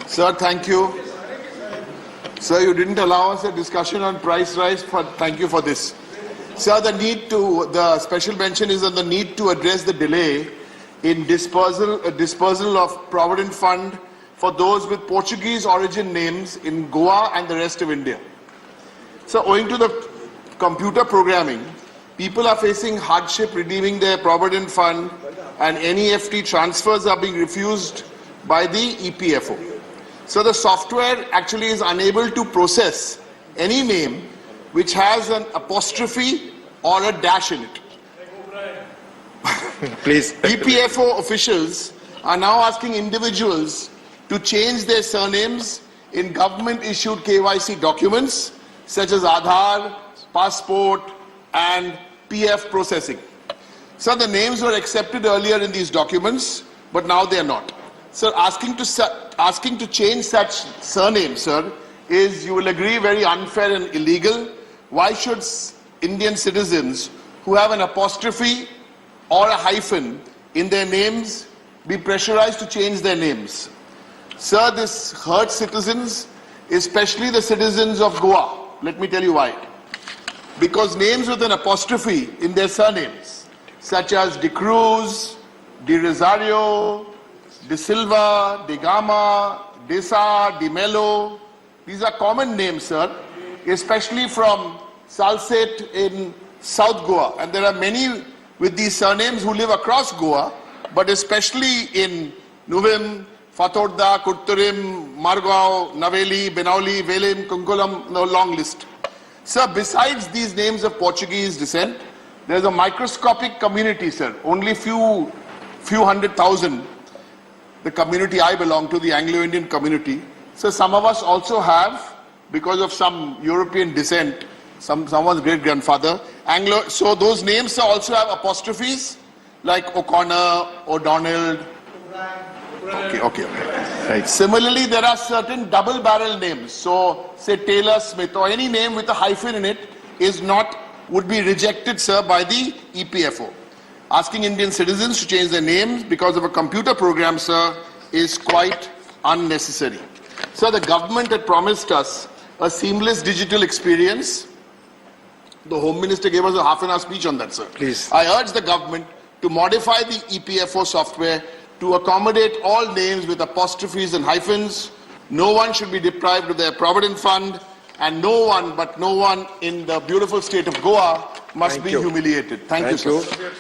Sir, thank you. Sir, you didn't allow us a discussion on price rise. Thank you for this. Sir, the special mention is on the need to address the delay in dispersal of Provident Fund for those with Portuguese origin names in Goa and the rest of India. So, owing to the computer programming, people are facing hardship redeeming their Provident Fund, and NEFT transfers are being refused by the EPFO. So the software actually is unable to process any name which has an apostrophe or a dash in it. Please. EPFO officials are now asking individuals to change their surnames in government-issued KYC documents such as Aadhaar, passport, and PF processing. So the names were accepted earlier in these documents, but now they are not. So asking to change such surnames, sir, is, you will agree, very unfair and illegal. Why should Indian citizens who have an apostrophe or a hyphen in their names be pressurized to change their names? Sir, this hurts citizens, especially the citizens of Goa. Let me tell you why. Because names with an apostrophe in their surnames, such as De Cruz, De Rosario, De Silva, De Gama, Desa, De Melo, these are common names, sir, especially from Salsette in South Goa. And there are many with these surnames who live across Goa, but especially in Nuvim, Fatorda, Kurturim, Margao, Naveli, Benauli, Velim, Kunkulam, no long list. Sir, besides these names of Portuguese descent, there is a microscopic community, sir, only few 100,000. The community I belong to, the Anglo-Indian community. So some of us also have, because of some European descent, someone's great-grandfather, Anglo. So those names also have apostrophes, like O'Connor, O'Donnell. Okay. Right. Similarly, there are certain double-barrel names. So, say Taylor Smith or any name with a hyphen in it would be rejected, sir, by the EPFO. Asking Indian citizens to change their names because of a computer program, sir, is quite unnecessary. Sir, the government had promised us a seamless digital experience. The Home Minister gave us a half-an-hour speech on that, sir. Please. I urge the government to modify the EPFO software to accommodate all names with apostrophes and hyphens. No one should be deprived of their Provident Fund, and no one in the beautiful state of Goa must be humiliated. Thank you, sir.